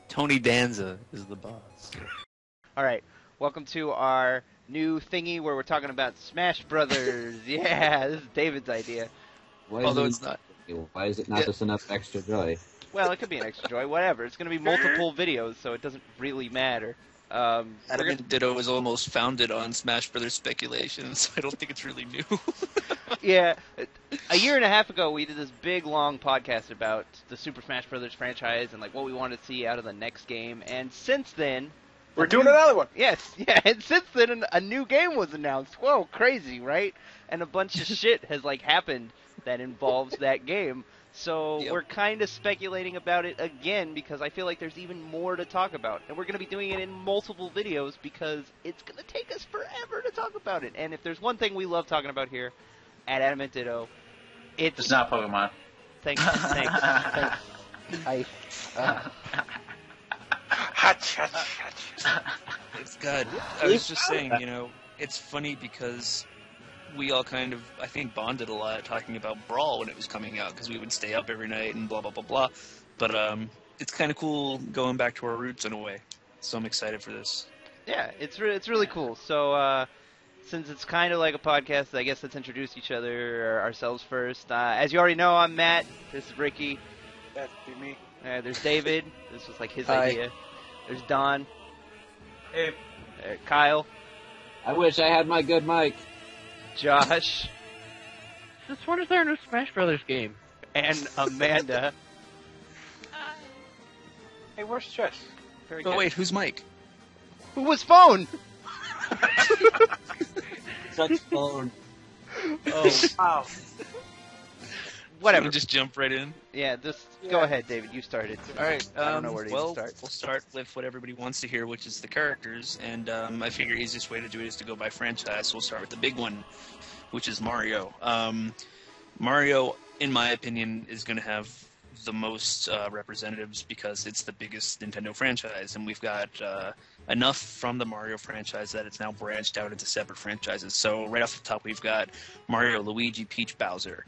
Tony Danza is the boss. All right, welcome to our new thingy where we're talking about Smash Brothers. Yeah, this is David's idea. Although it's not. Why is it not just enough extra joy? Well, it could be an extra joy, whatever. It's going to be multiple videos, so it doesn't really matter. AdamantDitto was almost founded on Smash Brothers speculation, so I don't think it's really new. Yeah, a year and a half ago, we did this big, long podcast about the Super Smash Brothers franchise and like what we wanted to see out of the next game. And since then, we're doing another one. Yes, yeah. And since then, a new game was announced. Whoa, crazy, right? And a bunch of shit has like happened that involves that game. So we're kind of speculating about it again because I feel like there's even more to talk about. And we're going to be doing it in multiple videos because it's going to take us forever to talk about it. And if there's one thing we love talking about here at AdamantDitto, it's not Pokemon. Thanks. It's good. I was just saying, it's funny because we all kind of, I think, bonded a lot talking about Brawl when it was coming out because we would stay up every night and blah, blah, blah, blah. But it's kind of cool going back to our roots in a way. So I'm excited for this. Yeah, it's really cool. So since it's kind of like a podcast, I guess let's introduce each other or ourselves first. As you already know, I'm Matt. This is Ricky. That'd be me. There's David. This was like his Hi. idea. There's Don. Hey. Kyle. I wish I had my good mic. Josh. Since when is there a new Smash Brothers game? And Amanda. Hey, where's Jess? Very Oh, good. wait, who's Mike? Who was phone? Such phone. Oh, Wow. whatever. Should we just jump right in? Yeah, just go ahead, David. You started. All right. I don't know where to even start. We'll start with what everybody wants to hear, which is the characters. And I figure the easiest way to do it is to go by franchise. So we'll start with the big one, which is Mario. Mario, in my opinion, is going to have the most representatives because it's the biggest Nintendo franchise, and we've got enough from the Mario franchise that it's now branched out into separate franchises. So right off the top, we've got Mario, Luigi, Peach, Bowser.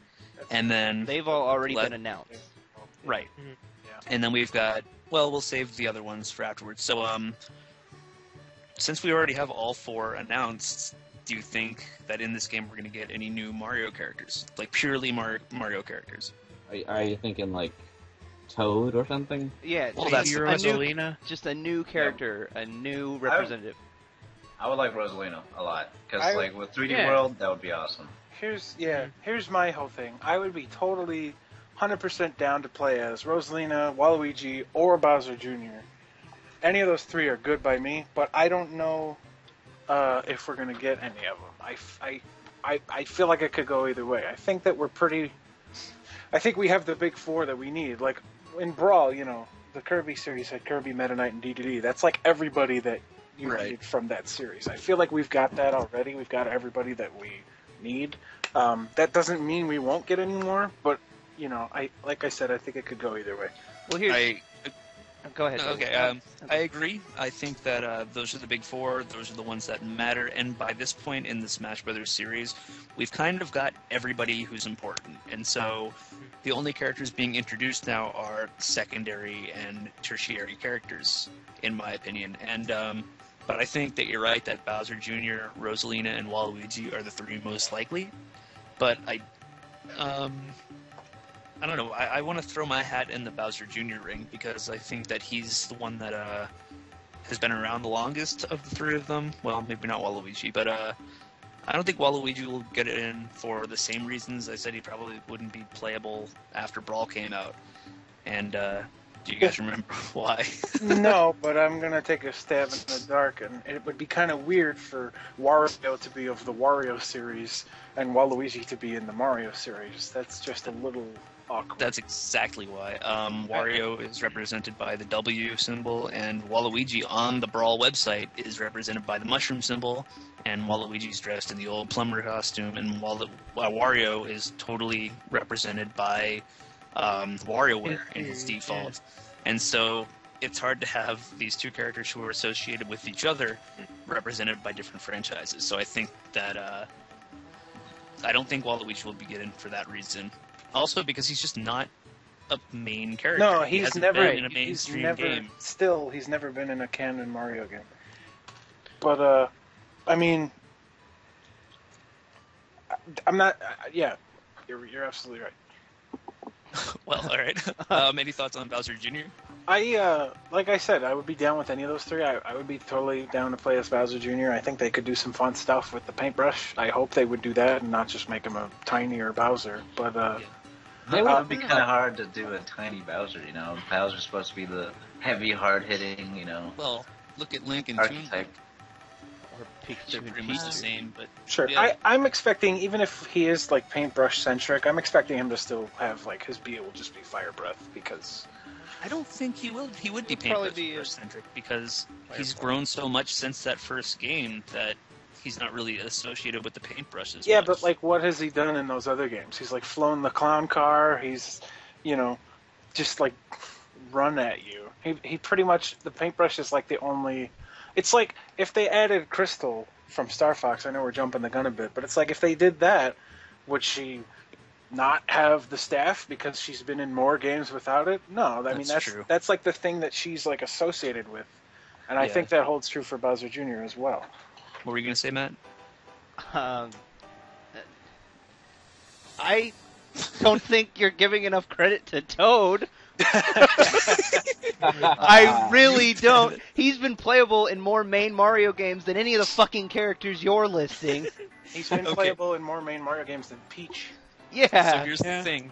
And then They've all already been announced. Right. Yeah. And then we've got, we'll save the other ones for afterwards. So, since we already have all four announced, do you think that in this game we're going to get any new Mario characters? Like, purely Mario characters? Are you thinking like Toad or something? Yeah, Well, that's Maybe a new, Rosalina? just a new character, a new representative. I would like Rosalina a lot because, I- like, with 3D Yeah. World, that would be awesome. Here's my whole thing. I would be totally 100% down to play as Rosalina, Waluigi, or Bowser Jr. Any of those three are good by me, but I don't know if we're gonna get any of them. I feel like it could go either way. I think that I think we have the big four that we need. Like in Brawl, the Kirby series had Kirby, Meta Knight, and DDD. That's like everybody that you Right. need from that series. I feel like we've got that already. We've got everybody that we need. That doesn't mean we won't get any more, but like I said, I think it could go either way. Well, here's. Go ahead. David. Okay, I agree. I think that those are the big four. Those are the ones that matter. And by this point in the Smash Brothers series, we've kind of got everybody who's important. And so the only characters being introduced now are secondary and tertiary characters, in my opinion. And but I think that you're right that Bowser Jr., Rosalina, and Waluigi are the three most likely. But I don't know. I want to throw my hat in the Bowser Jr. ring because I think that he's the one that has been around the longest of the three of them. Well, maybe not Waluigi, but I don't think Waluigi will get it in for the same reasons. I said he probably wouldn't be playable after Brawl came out. And do you guys remember why? No, but I'm gonna take a stab in the dark, and it would be kind of weird for Wario to be of the Wario series and Waluigi to be in the Mario series. That's just a little awkward. That's exactly why. Wario is represented by the W symbol, and Waluigi on the Brawl website is represented by the mushroom symbol, and Waluigi's dressed in the old plumber costume, and Wario is totally represented by WarioWare in his default. And so it's hard to have these two characters who are associated with each other represented by different franchises. So I think that I don't think Waluigi will be getting for that reason. Also because he's just not a main character. No, He he's hasn't never been in a mainstream game. He's never been in a canon Mario game. But I mean, I'm not. Yeah, you're absolutely right. Well, all right. Any thoughts on Bowser Jr.? Like I said, I would be down with any of those three. I would be totally down to play as Bowser Jr. I think they could do some fun stuff with the paintbrush. I hope they would do that and not just make him a tinier Bowser. But It would be kind of hard to do a tiny Bowser, you know. Bowser's supposed to be the heavy, hard-hitting, you know, Well, look at Link and archetype. Or They're pretty much the same, but sure, yeah. I'm expecting, even if he is like paintbrush centric, I'm expecting him to still have like his B will just be fire breath because. I don't think he will. He would be He'll probably paintbrush be centric because he's grown so much since that first game that he's not really associated with the paintbrushes. Yeah, much. but like, what has he done in those other games? He's like flown the clown car. He's, you know, just like run at you. He pretty much, the paintbrush is like the only. It's like if they added Crystal from Star Fox. I know we're jumping the gun a bit, but it's like if they did that, would she not have the staff because she's been in more games without it? No, I mean That's true. that's like the thing that she's like associated with, and I Yeah. think that holds true for Bowser Jr. as well. What were you gonna say, Matt? I don't think you're giving enough credit to Toad. I really don't. He's been playable in more main Mario games than any of the fucking characters you're listing. He's been Okay. playable in more main Mario games than Peach. So Yeah. here's the thing.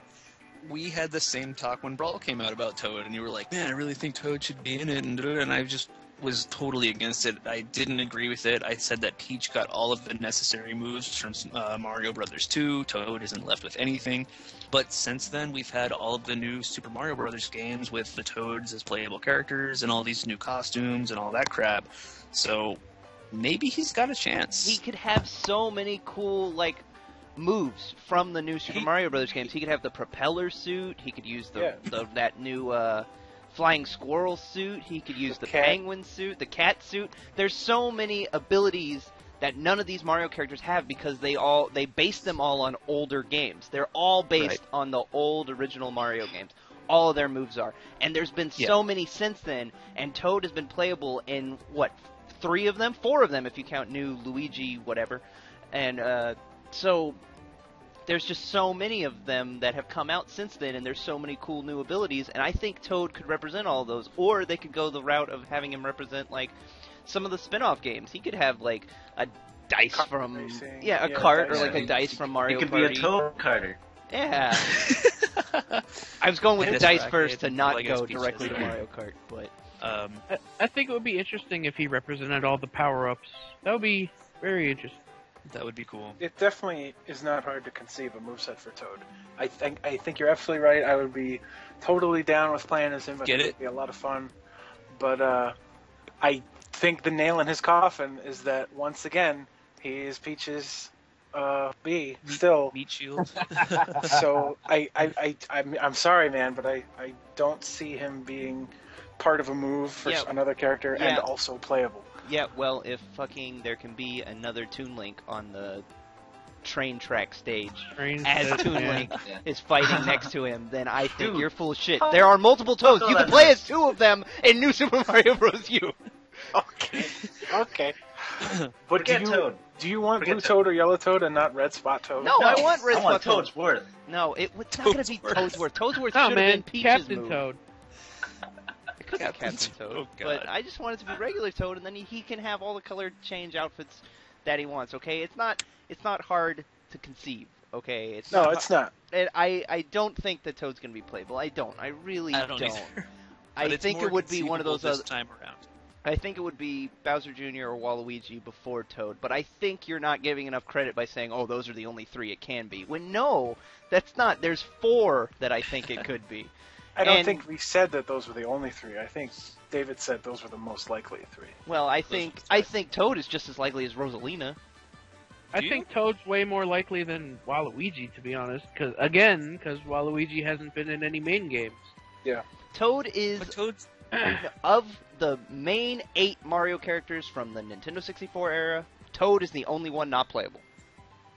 We had the same talk when Brawl came out about Toad, and you were like, man, I really think Toad should be in it, and I just was totally against it. I didn't agree with it. I said that Peach got all of the necessary moves from Mario Brothers 2. Toad isn't left with anything. But since then, we've had all of the new Super Mario Brothers games with the Toads as playable characters and all these new costumes and all that crap. So maybe he's got a chance. He could have so many cool, like, moves from the new Super Mario Brothers games. He could have the propeller suit. He could use that new flying squirrel suit. He could use the cat. penguin suit, the cat suit. There's so many abilities that none of these Mario characters have because they base them all on older games. They're all based on the old original Mario games. All of their moves are. And there's been so many since then, and Toad has been playable in, what, 3 of them? 4 of them if you count new Luigi whatever. And so there's just so many of them that have come out since then, and there's so many cool new abilities, and I think Toad could represent all of those. Or they could go the route of having him represent, like, some of the spin-off games. He could have, like, a dice Kart from... racing. Yeah, a Yeah, cart, or dice like a racing. dice from Mario It could Party. be a Toad Carter. Yeah. I was going with the Tennis dice racket, first to not I guess go Peach directly does to that. Mario Kart, but... I think it would be interesting if he represented all the power-ups. That would be very interesting. That would be cool. It definitely is not hard to conceive a moveset for Toad. I think you're absolutely right. I would be totally down with playing as him. I Get think it? It'd be a lot of fun. But I think the nail in his coffin is that, once again, he is Peach's B still. Meat shield. So I'm sorry, man, but I don't see him being part of a move for Yeah. another character Yeah. and also playable. Yeah, well, if fucking there can be another Toon Link on the train track stage as Toon Link Yeah. is fighting next to him, then I think Dude. you're full of shit. There are multiple Toads. You can play as 2 of them in New Super Mario Bros. U. Okay. But Forget Toad. do you want Forget Blue Toad or Yellow Toad and not Red Spot Toad? No, I want Red I want Spot Toad. Toad's Worth. No, it's not going to be Toadsworth. Toadsworth Oh should have man, been Peach's Captain move. Toad. It could be Captain Toad. Oh, But God. I just want it to be regular Toad, and then he can have all the color change outfits that he wants. Okay, it's not hard to conceive. Okay, it's No, not it's not. And I don't think that Toad's going to be playable. I don't. I really I don't either. I But it's think more it would be one of conceivable those this other. time around. I think it would be Bowser Jr. or Waluigi before Toad. But I think you're not giving enough credit by saying, "Oh, those are the only 3 it can be." When no, that's not. There's 4 that I think it could be. I don't And- think we said that those were the only 3. I think David said those were the most likely 3. Well, I think Toad is just as likely as Rosalina. I Do you? think Toad's way more likely than Waluigi, to be honest. Because Waluigi hasn't been in any main games. Toad is But Toad's of the main 8 Mario characters from the Nintendo 64 era. Toad is the only one not playable.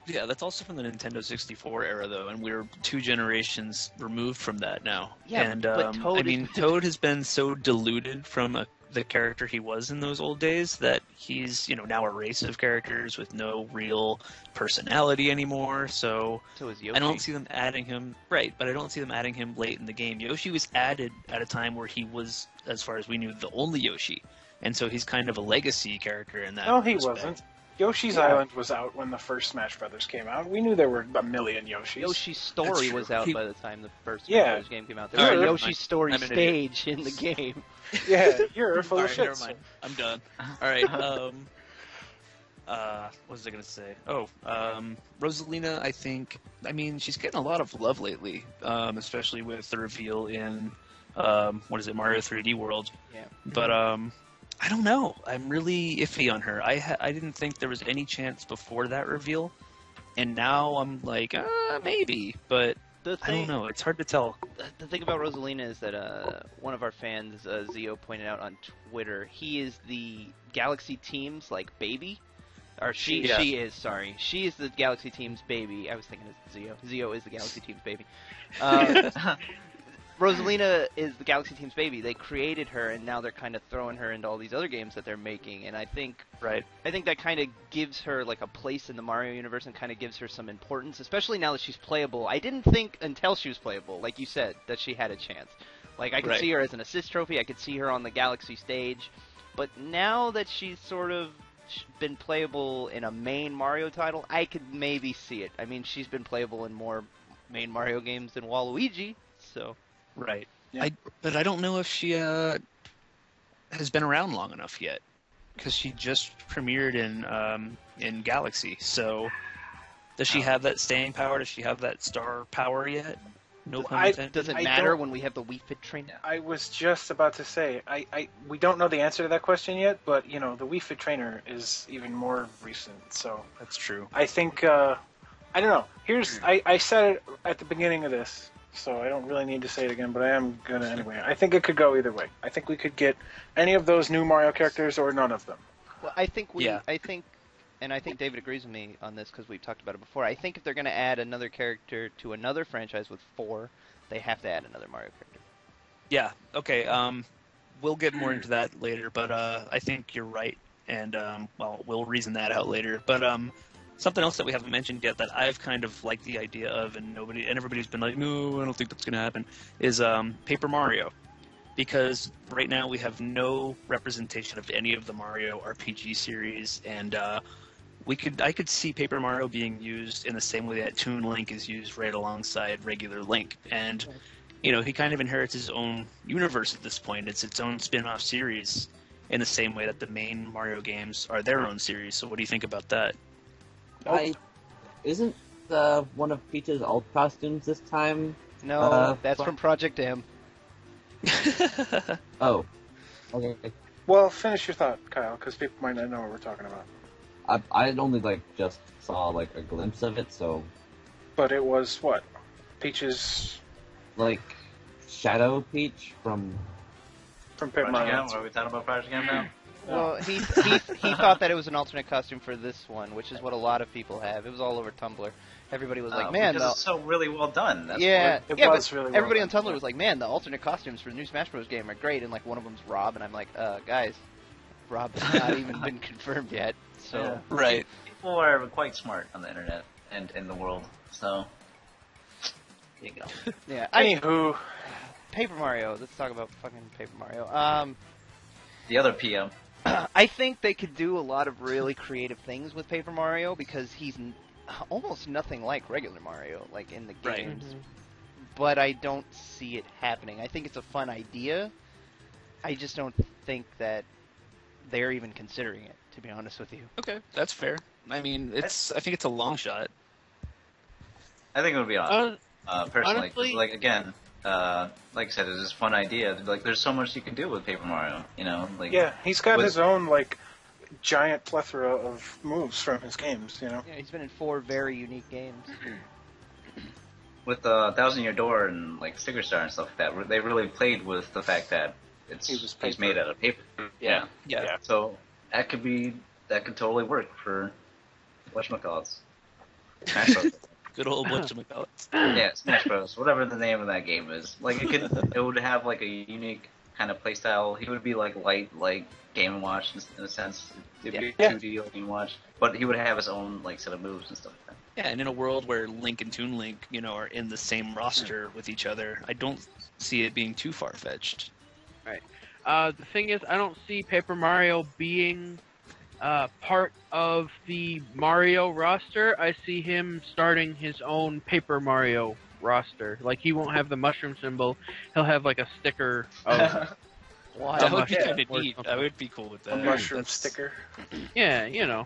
Yeah, that's also from the Nintendo 64 era, though, and we're 2 generations removed from that now. Yeah, and but Toad I mean, Toad has been so diluted from the character he was in those old days that he's, now a race of characters with no real personality anymore. So is Yoshi. I don't see them adding him, right? But I don't see them adding him late in the game. Yoshi was added at a time where he was, as far as we knew, the only Yoshi, and so he's kind of a legacy character in that. No, he respect. wasn't. Yoshi's Island was out when the first Smash Brothers came out. We knew there were a million Yoshis. Yoshi's Story true. was out by the time the first Yeah. Brothers game came out. There was a Alright, Yoshi's Story I'm an stage in the game. Yeah, you're full of Alright, shit. never mind. I'm done. All right. What was I gonna say? Oh, Rosalina. I mean, she's getting a lot of love lately, especially with the reveal in Mario 3D World. Yeah. But I don't know. I'm really iffy on her. I didn't think there was any chance before that reveal, and now I'm like, maybe, but I don't know. It's hard to tell. The thing about Rosalina is that one of our fans, Zio, pointed out on Twitter, he is the Galaxy Team's baby. Or she is, sorry. She is the Galaxy Team's baby. I was thinking it's Zio. Zio is the Galaxy Team's baby. Rosalina is the Galaxy Team's baby. They created her, and now they're kind of throwing her into all these other games that they're making. And I think that kind of gives her a place in the Mario universe and kind of gives her some importance, especially now that she's playable. I didn't think until she was playable, like you said, that she had a chance. I could see her as an assist trophy. I could see her on the Galaxy stage. But now that she's sort of been playable in a main Mario title, I could maybe see it. I mean, she's been playable in more main Mario games than Waluigi, so... Right. Yeah. But I don't know if she has been around long enough yet, because she just premiered in Galaxy. So does she have that staying power? Does she have that star power yet? No pun intended. Does it matter when we have the Wii Fit trainer? I was just about to say, we don't know the answer to that question yet, but the Wii Fit trainer is even more recent. So That's true. I think I don't know. I said it at the beginning of this, so I don't really need to say it again, but I am gonna anyway. I think it could go either way. I think we could get any of those new Mario characters or none of them. Well, I think and I think David agrees with me on this because we've talked about it before. I think if they're going to add another character to another franchise with 4, they have to add another Mario character. Yeah. Okay. We'll get more into that later, but I think you're right, and we'll reason that out later. But something else that we haven't mentioned yet that I've kind of liked the idea of, and everybody's been like, no, I don't think that's going to happen, is Paper Mario. Because right now we have no representation of any of the Mario RPG series, and I could see Paper Mario being used in the same way that Toon Link is used right alongside regular Link. And, he kind of inherits his own universe at this point. It's its own spin-off series in the same way that the main Mario games are their own series. So what do you think about that? Isn't one of Peach's old costumes this time? No, that's from Project M. Oh. Okay. Well, finish your thought, Kyle, because people might not know what we're talking about. I only, just saw, a glimpse of it, so... But it was what? Peach's... Shadow Peach from Paper Project Mario. M? Are we talking about Project M now? Well, he thought that it was an alternate costume for this one, which is what a lot of people have. It was all over Tumblr. Everybody was like, "Man, because it's so really well done." That's it was but really well everybody on done. Tumblr was like, "Man, the alternate costumes for the new Smash Bros. Game are great," and one of them's Rob, and I'm like, "Guys, Rob has not even been confirmed yet." So Yeah. Right. People are quite smart on the internet and in the world, so there you go. yeah, Anywho, Paper Mario. Let's talk about fucking Paper Mario. The other PM. I think they could do a lot of really creative things with Paper Mario because he's almost nothing like regular Mario, in the Right. games. But I don't see it happening. I think it's a fun idea. I just don't think that they're even considering it, to be honest with you. Okay, that's fair. I mean, I think it's a long shot. I think it would be awesome. Personally, honestly- again, like I said, it's just a fun idea. There's so much you can do with Paper Mario. yeah, he's got with- his own, giant plethora of moves from his games, Yeah, he's been in 4 very unique games. With Thousand Year Door and Sticker Star and stuff like that. They really played with the fact that he's paper. made out of paper. Yeah. Yeah. So that could totally work for whatchamacallits. Smash Bros. Good old whatchamacallit. Yeah, Smash Bros. Whatever the name of that game is. Like it would have like a unique kind of playstyle. He would be like light, like Game and Watch in a sense. It'd be 2D like Game and Watch, but he would have his own like set of moves and stuff like that. Yeah, and in a world where Link and Toon Link, are in the same roster with each other, I don't see it being too far fetched. Right. The thing is, I don't see Paper Mario being part of the Mario roster. I see him starting his own Paper Mario roster. Like, he won't have the mushroom symbol. He'll have, like, a sticker of... That would be kind of neat. I would be cool with that. A mushroom sticker. Yeah, Yeah,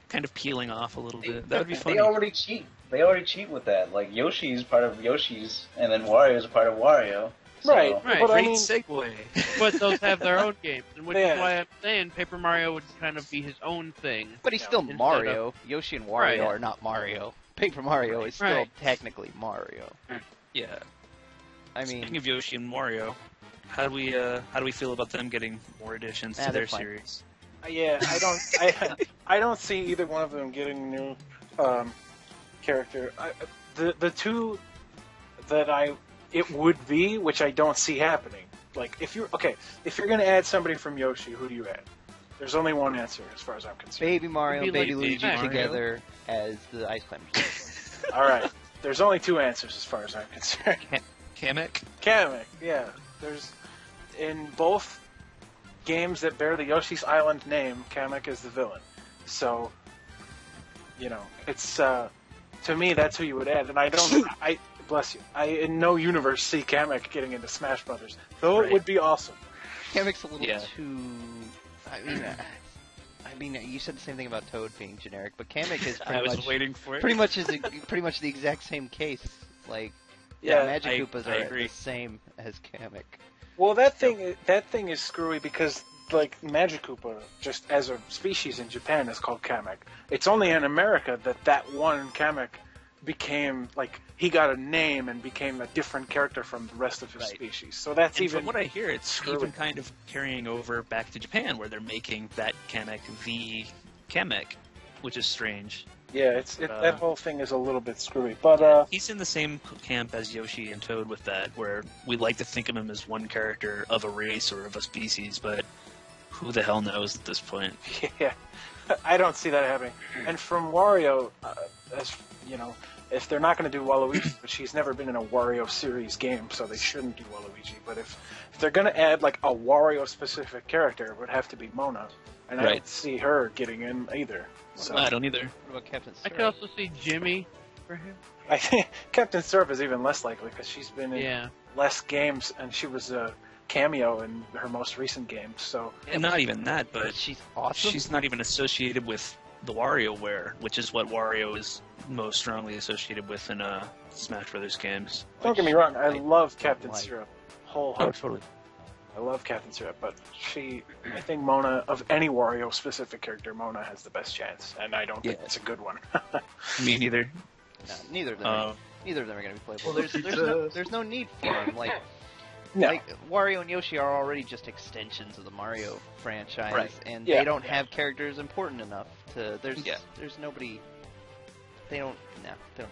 kind of peeling off a little bit. That would be funny. They already cheat. They already cheat with that. Like, Yoshi's part of Yoshi's, and then Wario's a part of Wario. So. Right. Right. But Great segue. but those have their own games, and which is why I'm saying Paper Mario would kind of be his own thing. But he's still Instead Mario. Yoshi and Wario Right. are not Mario. Paper Mario is still Right. technically Mario. Yeah. I mean, Speaking of Yoshi and Wario, how do we feel about them getting more additions to they're their fine. series? Yeah, I don't see either one of them getting a new character. The two that it would be, which I don't see happening. Like, if you're gonna add somebody from Yoshi, who do you add? There's only one answer as far as I'm concerned. Baby Mario and It'd be Baby like Luigi Baby Mario. together as the Ice Climbers. All right, there's only two answers as far as I'm concerned. Kamek? Kamek, yeah. There's in both games that bear the Yoshi's Island name, Kamek is the villain. So, it's to me that's who you would add, and I bless you. I in no universe see Kamek getting into Smash Brothers, though Right. it would be awesome. Kamek's a little Yeah. too. I mean, you said the same thing about Toad being generic, but Kamek is I was pretty much waiting for it. pretty much the exact same case. Like, Yeah, Magic I Koopas are agree. the same as Kamek. Well, that thing is screwy because like Magic Koopa, just as a species in Japan, is called Kamek. It's only in America that one Kamek became like he got a name and became a different character from the rest of his Right. species. So that's And even from what I hear, it's screwy. even kind of carrying over back to Japan, where they're making that Kamek the Kamek, which is strange. Yeah, that whole thing is a little bit screwy. But He's in the same camp as Yoshi and Toad with that, where we like to think of him as one character of a race or of a species, but who the hell knows at this point? yeah, I don't see that happening. And from Wario, as you know, if they're not going to do Waluigi, which he's never been in a Wario series game, so they shouldn't do Waluigi. But if they're going to add like a Wario specific character, it would have to be Mona, and I Right. don't see her getting in either. So I don't either. What about Captain I could also see Jimmy for him. I think Captain Syrup is even less likely because she's been in Yeah. less games, and she was a cameo in her most recent game. So And not even that, but She's awesome. she's not even associated with the WarioWare, which is what Wario is most strongly associated with in Smash Brothers games. don't get me wrong, I I love Captain like. Syrup Oh, wholeheartedly. totally. I love Captain Syrup, but I think Mona, of any Wario specific character, Mona has the best chance, and I don't think Yeah. it's a good one. Me neither. No, neither of them. Um, Neither of them are going to be playable. There's no need for them. Like No. Like Wario and Yoshi are already just extensions of the Mario franchise, Right. and Yeah. they don't have characters important enough to. There's nobody. They don't need them.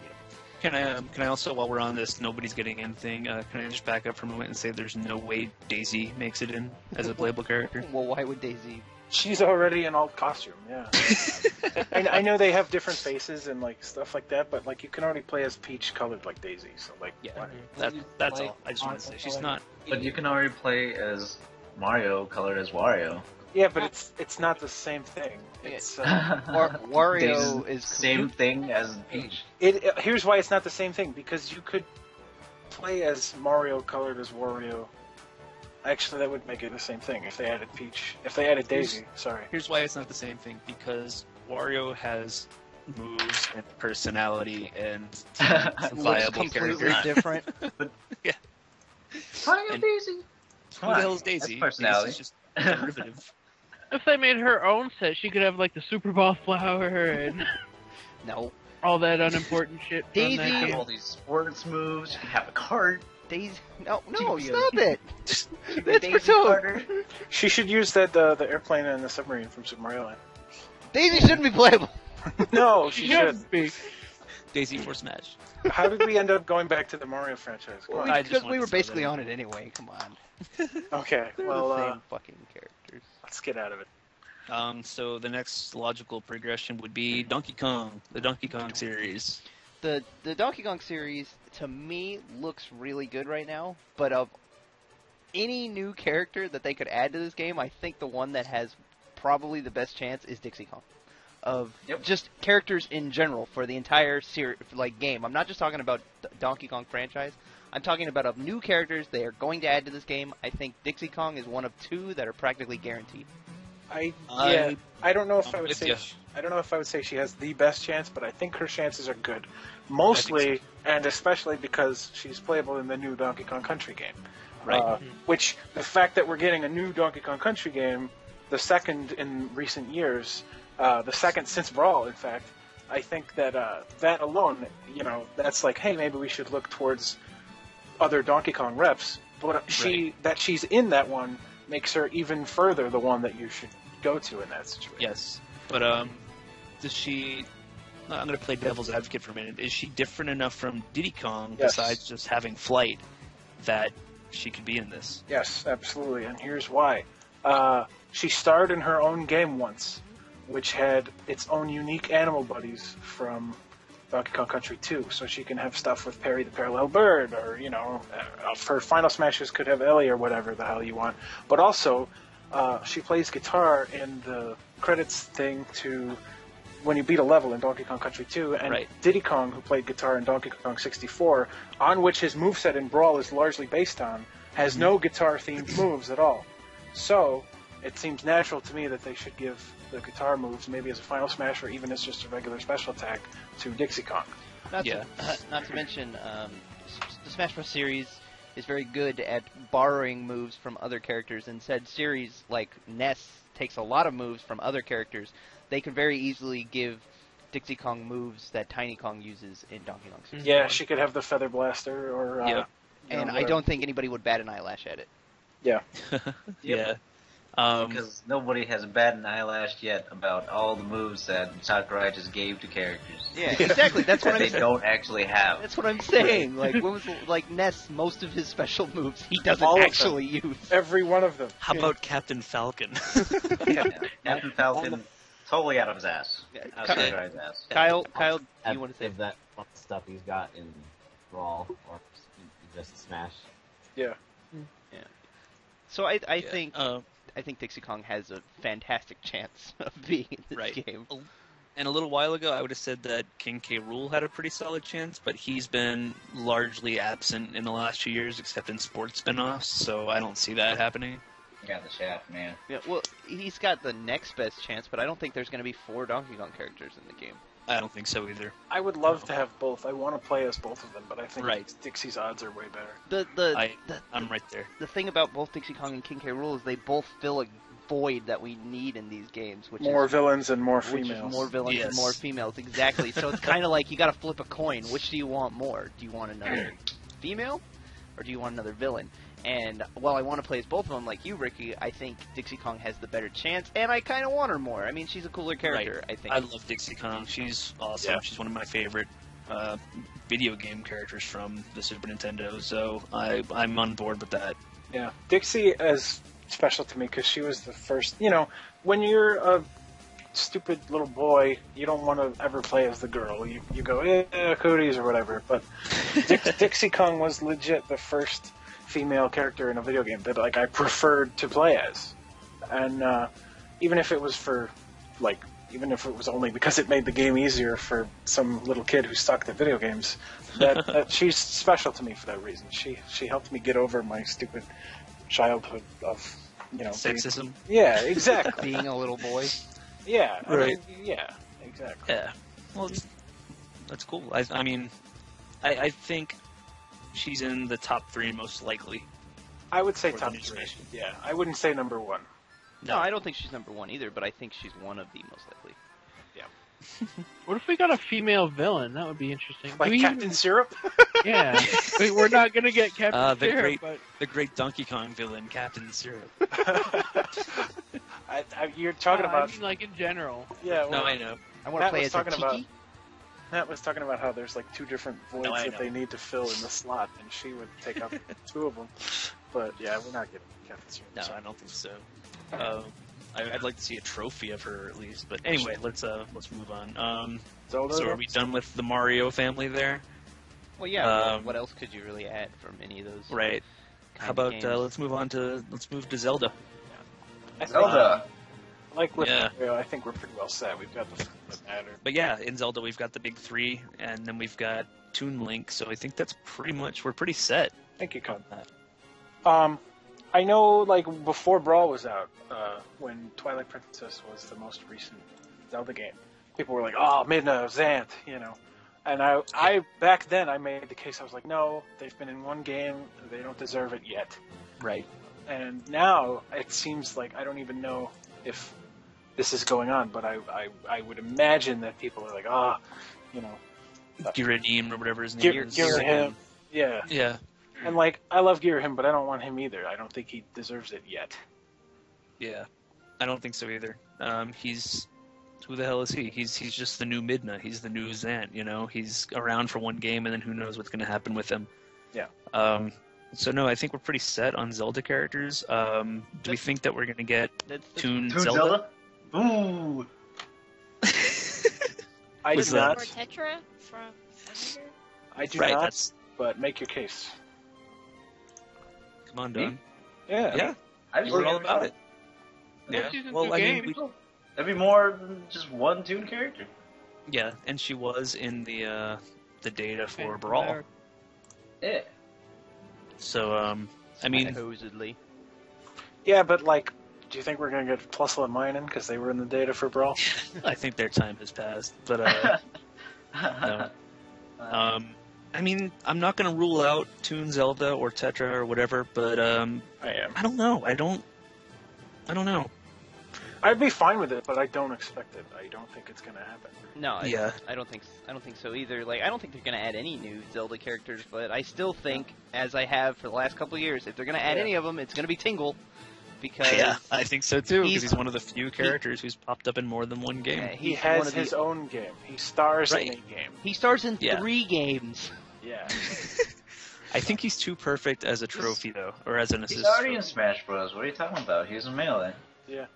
Can I also, while we're on this, nobody's getting anything, can I just back up for a moment and say there's no way Daisy makes it in as a playable character? Well, why would Daisy? She's already in alt costume, yeah. I know they have different faces and like stuff like that, but like you can already play as Peach colored like Daisy, so like Yeah, why? that's all. I just want to say she's not. But you can already play as Mario, colored as Wario. Yeah, but it's not the same thing. It's Wario is same thing as Peach. here's why it's not the same thing, because you could play as Mario colored as Wario. Actually, that would make it the same thing if they added Peach. If they added Daisy, sorry. Here's why it's not the same thing, because Wario has moves and personality and looks viable completely character. different. Mario And- Daisy. Who the hell is Daisy? That's personality. Daisy's just derivative. If they made her own set, she could have like the Super Ball flower and No, all that unimportant shit. from that Daisy- You have game. all these sports moves. You can have a cart. Daisy. No, She stop it. You can That's Daisy for Toad. Carter. She should use the airplane and the submarine from Super Mario Land. Daisy shouldn't be playable. No, she should. be. Daisy for Smash. How did we end up going back to the Mario franchise? Come on. I just Because wanted we to were throw basically that in on it anyway. Come on. Okay, They're well, the same fucking characters. let's get out of it. So the next logical progression would be Donkey Kong, the Donkey Kong series. The Donkey Kong series, to me, looks really good right now, but of any new character that they could add to this game, I think the one that has probably the best chance is Dixie Kong. Of just characters in general for the entire game. I'm not just talking about Donkey Kong franchise. I'm talking about of new characters they are going to add to this game. I think Dixie Kong is one of two that are practically guaranteed. I don't know if I would say I don't know if I would say she has the best chance, but I think her chances are good. Mostly and especially because she's playable in the new Donkey Kong Country game. Right. Which the fact that we're getting a new Donkey Kong Country game, the second in recent years, the second since Brawl, in fact, I think that that alone, that's like, hey, maybe we should look towards other Donkey Kong reps. But that she's in that one makes her even further the one that you should go to in that situation. Yes, but does she? I'm going to play devil's advocate for a minute. Is she different enough from Diddy Kong, besides just having flight, that she could be in this? Yes, absolutely, and here's why. She starred in her own game once, which had its own unique animal buddies from Donkey Kong Country 2, so she can have stuff with Perry the Parallel Bird, or, her Final Smashes could have Ellie or whatever the hell you want. But also, she plays guitar in the credits thing to when you beat a level in Donkey Kong Country 2, and Diddy Kong, who played guitar in Donkey Kong 64, on which his moveset in Brawl is largely based on, has no guitar-themed moves at all. So, it seems natural to me that they should give the guitar moves, maybe as a Final Smash or even as just a regular special attack, to Dixie Kong. Not to mention, the Smash Bros. Series is very good at borrowing moves from other characters, and said series, like Ness, takes a lot of moves from other characters. They could very easily give Dixie Kong moves that Tiny Kong uses in Donkey Kong 64. Yeah, she could have the Feather Blaster, or... and I don't think anybody would bat an eyelash at it. Yeah. Yeah. Because nobody has batted an eyelash yet about all the moves that Sakurai just gave to characters. Yeah, exactly. That's what they don't actually have. That's what I'm saying. Like, when was Ness? Most of his special moves he doesn't actually use. Every one of them. How about Captain Falcon? Captain Falcon, totally out of his ass. Out of Sakurai's ass. Kyle, do you want to say that stuff he's got in Brawl or just Smash? Yeah. Yeah. So I think. I think Dixie Kong has a fantastic chance of being in this game. And a little while ago, I would have said that King K. Rool had a pretty solid chance, but he's been largely absent in the last few years, except in sports spin-offs, so I don't see that happening. You got the shaft, man. Yeah, well, he's got the next best chance, but I don't think there's going to be 4 Donkey Kong characters in the game. I don't think so either. I would love to have both. I want to play as both of them, but I think Dixie's odds are way better. I'm right there. The thing about both Dixie Kong and King K. Rool is they both fill a void that we need in these games, which more is villains and more females. More villains and more females, exactly. So it's kind of like you got to flip a coin. Which do you want more? Do you want another female, or do you want another villain? And while I want to play as both of them, like you, Ricky, I think Dixie Kong has the better chance, and I kind of want her more. I mean, she's a cooler character, I think. I love Dixie Kong. She's awesome. Yeah. She's one of my favorite video game characters from the Super Nintendo, so I'm on board with that. Yeah, Dixie is special to me because she was the first, when you're a stupid little boy, you don't want to ever play as the girl. You go, cooties or whatever, but Dixie Kong was legit the first female character in a video game that I preferred to play as, and even if it was only because it made the game easier for some little kid who sucked at video games, that she's special to me for that reason. She helped me get over my stupid childhood of sexism. Yeah, exactly. Being a little boy. Yeah. Right. Yeah. Exactly. Yeah. Well, that's cool. I mean, I think she's in the top 3 most likely. I would say top 3. Yeah, I wouldn't say number 1. No, I don't think she's number 1 either, but I think she's one of the most likely. Yeah. What if we got a female villain? That would be interesting. Like Captain Syrup? Yeah. We're not going to get Captain Syrup. The great Donkey Kong villain, Captain Syrup. You're talking about... I mean, like, in general. Yeah. Well, no, I know. I want to play as a Tiki. Matt was talking about how there's like 2 different voids I that know. they need to fill in the slot, and she would take up 2 of them. But yeah, we're not getting Catherine No, Zeta. I don't think so. I'd like to see a trophy of her at least. But anyway, let's move on. Zelda. So are we done with the Mario family there? Well, yeah. Um, What else could you really add from any of those? Right. kind How of about games? let's move to Zelda. I think, Zelda. like with Yeah. Mario, I think we're pretty well set. We've got the things that matter. But yeah, in Zelda we've got the big 3, and then we've got Toon Link. So I think that's we're pretty set. Thank you, Con. on that. I know, like, before Brawl was out, when Twilight Princess was the most recent Zelda game, people were like, oh, Midna, Zant, you know. And I back then, I made the case, I was like, no, they've been in one game, they don't deserve it yet. Right. And now, it seems like I don't even know if this is going on, but I would imagine that people are like, you know. Giradim or whatever his name is. Girahim. Yeah. Yeah. And, like, I love Girahim, but I don't want him either. I don't think he deserves it yet. Yeah. I don't think so either. Who the hell is he? He's just the new Midna. He's the new Zant, you know? He's around for one game, and then who knows what's going to happen with him. Yeah. So, no, I think we're pretty set on Zelda characters. Do we think that we're going to get Toon Zelda? Ooh. I Was do not. that- Or Tetra from Wonder. I do Right, not, that's... but make your case. Come on, Don. Yeah. Yeah, I just we're think all it'd be about fun. it. That Yeah. season's Well, a I game. mean, That'd be more than just one Toon character. yeah, and she was in the data for Brawl. Yeah. So, I mean, Supposedly. Yeah, but, like, do you think we're going to get Plusle and Minun because they were in the data for Brawl? I think their time has passed. But, no. I mean, I'm not going to rule out Toon Zelda or Tetra or whatever, but I am. I don't know. I don't know. I'd be fine with it, but I don't expect it. I don't think it's going to happen. No, Yeah. I don't think so either. Like, I don't think they're gonna add any new Zelda characters, but I still think, as I have for the last couple of years, if they're gonna add Yeah. any of them, it's gonna be Tingle, because Yeah, I think so too, because he's- he's one of the few characters who's popped up in more than one game. yeah, He he's has one of his the, own game. He stars Right. in a game. he stars in Yeah. 3 games. Yeah. I think he's too perfect as a trophy, though, or as an assist. He's already in trophy. Smash Bros. What are you talking about? He was in Melee. Yeah.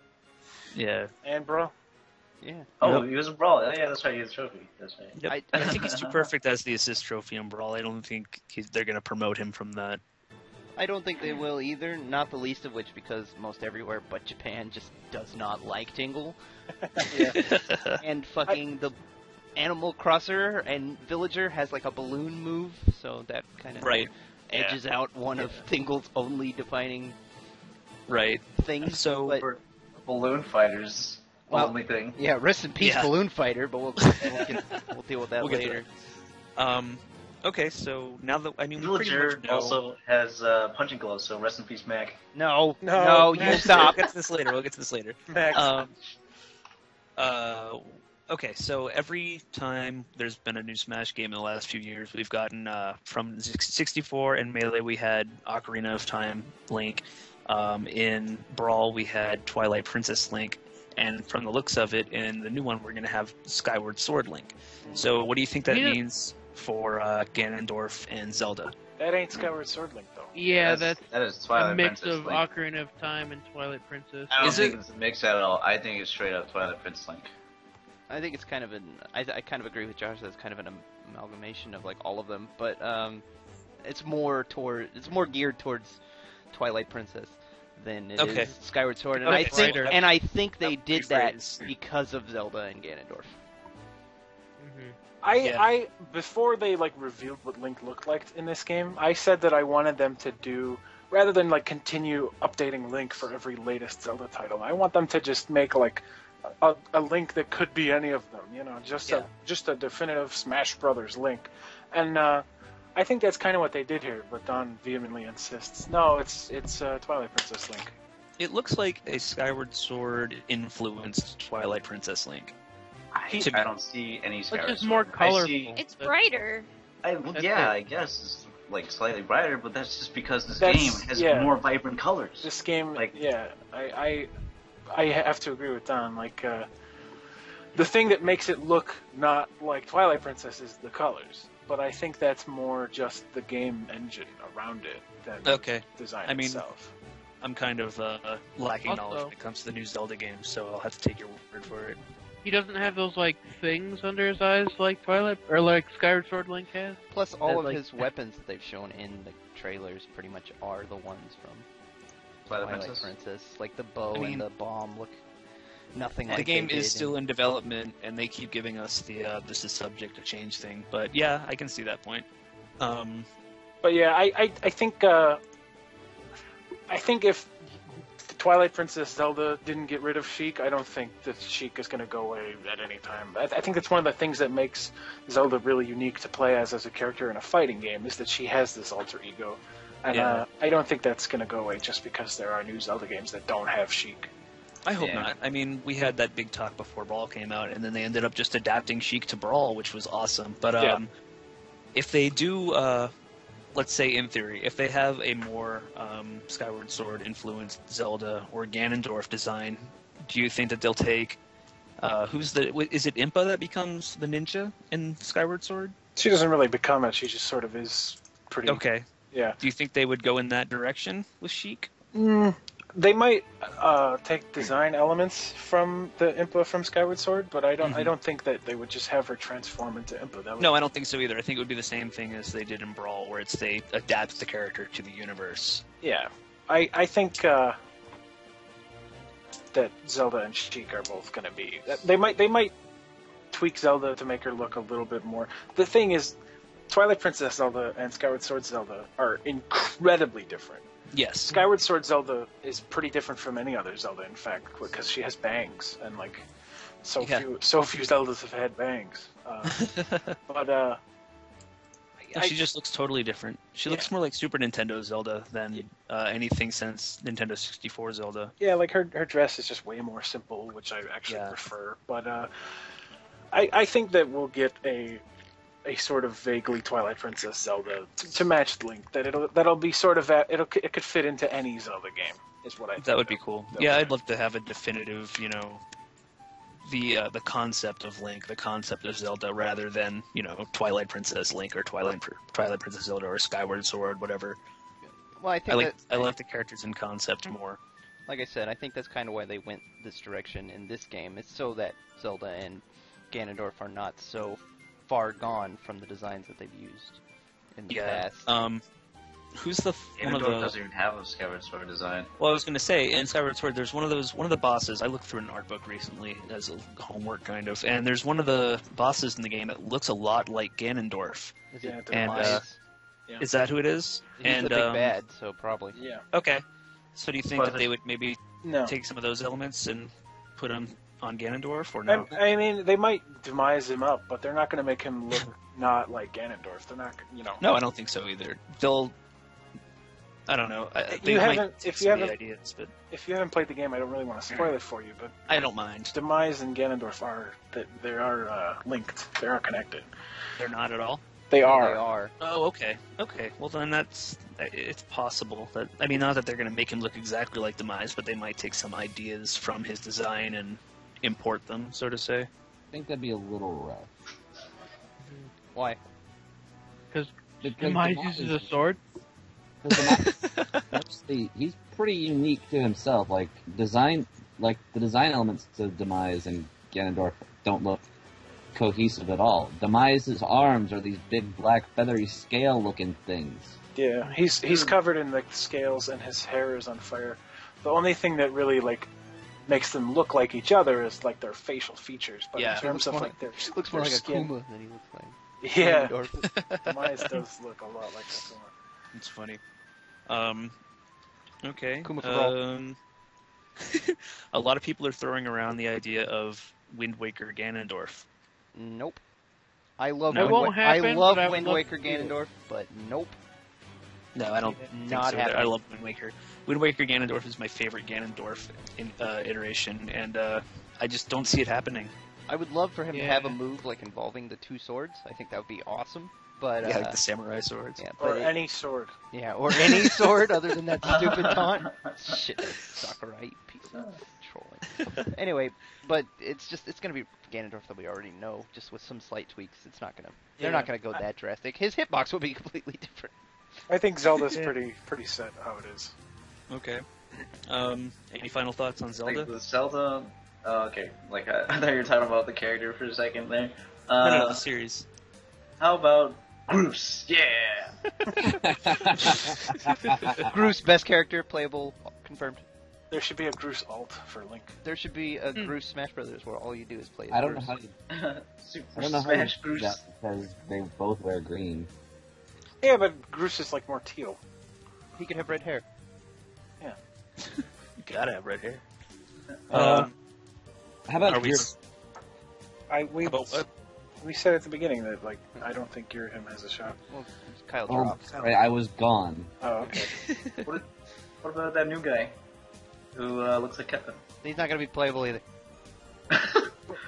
And, bro, Yeah, Oh, Yep. he was in Brawl. Oh, yeah, that's right. He was a trophy. That's right. Yep. I think he's too perfect as the assist trophy in Brawl. I don't think they're going to promote him from that. I don't think they will either. Not the least of which because most everywhere but Japan just does not like Tingle, and fucking the Animal Crosser and Villager has like a balloon move, so that kind of Right. edges out one of Tingle's only defining Right. things. So, but, For Balloon Fighters, Well, only thing. yeah, rest in peace, Yeah. Balloon Fighter, but we'll deal with that We'll get to later. okay, so now that, I mean, we pretty Villager much know... also has punching gloves, so rest in peace, Mac. No, No, you Max, stop. We'll get to this later. Max. Okay, so every time there's been a new Smash game in the last few years, we've gotten from 64 and Melee we had Ocarina of Time Link. In Brawl we had Twilight Princess Link, and from the looks of it, in the new one we're going to have Skyward Sword Link. So what do you think that Yeah. means for Ganondorf and Zelda? That ain't Skyward Sword Link, though. Yeah, that is a Twilight mix Princess of Link. Ocarina of Time and Twilight Princess. I don't Is think it- it's a mix at all. I think it's straight up Twilight Princess Link. I think it's kind of I kind of agree with Josh that it's kind of an amalgamation of like all of them, but it's more geared towards Twilight Princess than it is Okay. Skyward Sword, and Okay, I think they That did that rephrase. because of Zelda and Ganondorf. Hmm. I before they like revealed what Link looked like in this game, I said that I wanted them to do, rather than like continue updating Link for every latest Zelda title, I want them to just make like a Link that could be any of them, you know, just a definitive Smash Brothers Link. And I think that's kind of what they did here, but Don vehemently insists, no, it's Twilight Princess Link. It looks like a Skyward Sword influenced Twilight Princess Link. I don't see any It's Skyward just Sword. more colorful. I see, It's brighter. That's yeah, it. I guess it's like slightly brighter, but that's just because this That's- game has yeah. more vibrant colors. This game, Like- yeah, I have to agree with Don. Like, the thing that makes it look not like Twilight Princess is the colors. But I think that's more just the game engine around it than the design itself. I'm kind of lacking knowledge when it comes to the new Zelda games, so I'll have to take your word for it. He doesn't have those like things under his eyes like Twilight or like Skyward Sword Link has. Plus, all of his weapons that they've shown in the trailers pretty much are the ones from Twilight Princess. Like the bow and the bomb look nothing like the game is still in development, and they keep giving us the this is subject to change thing. But yeah, I can see that point. But yeah, I think if Twilight Princess Zelda didn't get rid of Sheik, I don't think that Sheik is going to go away at any time. I think that's one of the things that makes Zelda really unique to play as a character in a fighting game, is that she has this alter ego. And I don't think that's going to go away just because there are new Zelda games that don't have Sheik. I hope not. I mean, we had that big talk before Brawl came out, and then they ended up just adapting Sheik to Brawl, which was awesome. But if they do... let's say, in theory, if they have a more Skyward Sword influenced Zelda or Ganondorf design, do you think that they'll take is it Impa that becomes the ninja in Skyward Sword? She doesn't really become it. She just sort of is pretty. Okay. Yeah. Do you think they would go in that direction with Sheik? They might take design elements from the Impa from Skyward Sword, but I don't think that they would just have her transform into Impa. No, I don't think so either. I think it would be the same thing as they did in Brawl, where they adapt the character to the universe. Yeah. I think that Zelda and Sheik are both going to be... They might tweak Zelda to make her look a little bit more... The thing is, Twilight Princess Zelda and Skyward Sword Zelda are incredibly different. Yes. Skyward Sword Zelda is pretty different from any other Zelda, in fact, because she has bangs, and so few Zeldas have had bangs. But she just looks totally different. She looks more like Super Nintendo Zelda than anything since Nintendo 64 Zelda. Yeah, like her dress is just way more simple, which I actually prefer. But I think that we'll get a sort of vaguely Twilight Princess Zelda to match Link. That'll be sort of it could fit into any Zelda game. Is what I think. That would be cool. Yeah, I'd love to have a definitive, the concept of Link, the concept of Zelda, rather than Twilight Princess Link or Twilight Princess Zelda or Skyward Sword, whatever. Well, I think I like the characters in concept more. Like I said, I think that's kind of why they went this direction in this game. It's so that Zelda and Ganondorf are not so far gone from the designs that they've used in the past. Who's the one of the... doesn't even have a Skyward Sword design. Well, I was going to say, in Skyward Sword, there's one of the bosses. I looked through an art book recently as a homework, kind of, and there's one of the bosses in the game that looks a lot like Ganondorf. Is it is that who it is? He's the big bad, so probably. Yeah. Okay. So do you think that they would maybe take some of those elements and put them on Ganondorf, or no? I mean, they might demise him up, but they're not going to make him look not like Ganondorf. They're not, No, I don't think so either. I don't know. If you haven't played the game, I don't really want to spoil it for you, but I don't mind. Demise and Ganondorf are linked. They are connected. They're not at all. They are. They are. Oh, okay. Okay. Well, then it's possible that not that they're going to make him look exactly like Demise, but they might take some ideas from his design and import them, so to say. I think that'd be a little rough. Why? Because Demise uses a sword. He's pretty unique to himself. The design elements to Demise and Ganondorf don't look cohesive at all. Demise's arms are these big black feathery scale-looking things. Yeah, he's covered in scales and his hair is on fire. The only thing that really makes them look like each other is their facial features. But in terms of their looks more like skin, Akuma than he looks like. Yeah, Demise does look a lot like Akuma. It's funny. Okay. A lot of people are throwing around the idea of Wind Waker Ganondorf. Nope. I love Wind Waker Ganondorf, but nope. No, I don't think so. I love Wind Waker. Wind Waker Ganondorf is my favorite Ganondorf iteration, and I just don't see it happening. I would love for him to have a move involving the two swords. I think that would be awesome. But like the samurai swords. Yeah, or any sword. Yeah, or any sword other than that stupid taunt. Shit, Sakurai, you piece of trolling. Anyway, but it's gonna be Ganondorf that we already know, just with some slight tweaks. They're not gonna go that drastic. His hitbox will be completely different. I think Zelda's pretty set how it is. Okay. Any final thoughts on Zelda? Like with Zelda, okay. Like I thought you were talking about the character for a second there. No, the series. How about Groose? Yeah. Groose, best character, playable, confirmed. There should be a Groose alt for Link. There should be a Groose Smash Brothers where all you do is play as I don't know Groose. how you, Super I don't know how you Smash do Groose. that because they both wear green. Yeah, but Groose is like more teal. He could have red hair. You gotta have red hair. How about Are we? We said at the beginning that like I don't think Girahim has a shot. Well, Kyle Oh, dropped. sorry, I was gone. Oh, okay. What about that new guy who looks like Kevin? He's not gonna be playable either.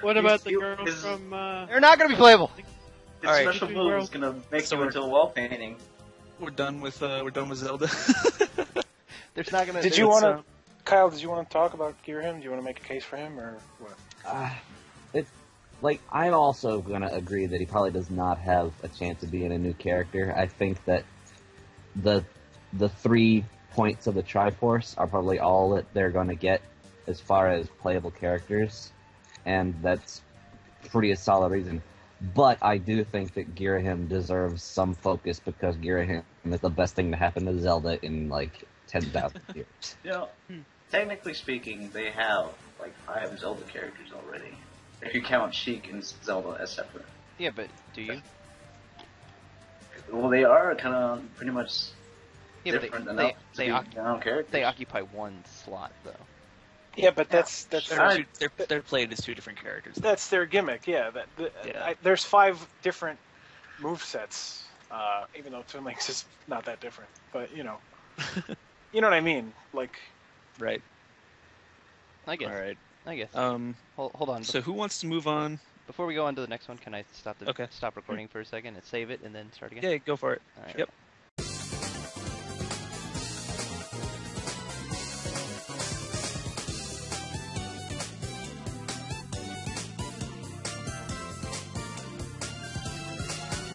What about the His- girl his- from? They're not gonna be playable. His All right. special move is gonna make So you into a wall painting. We're done with Zelda. There's not gonna. Did you want to, Kyle? Did you want to talk about Girahim? Do you want to make a case for him or what? It's like I'm also gonna agree that he probably does not have a chance of being a new character. I think that the 3 points of the Triforce are probably all that they're gonna get as far as playable characters, and that's pretty a solid reason. But I do think that Girahim deserves some focus because Girahim is the best thing to happen to Zelda in like 10,000 years. You know, technically speaking, they have like 5 Zelda characters already. If you count Sheik and Zelda as separate. Yeah, but do you? Well, they are kind of pretty much Yeah, different but enough they to be their own characters. they occupy one slot though. Yeah, but that's They're played as two different characters. that's their gimmick. Yeah, Yeah. there's 5 different move sets. Even though Twin Links is not that different, but you know what I mean. Like, Right. I guess. All right. I guess. Hold on. So who wants to move on? Before we go on to the next one, can I Okay. stop recording for a second and save it and then start again? Yeah, go for it. All right. Yep.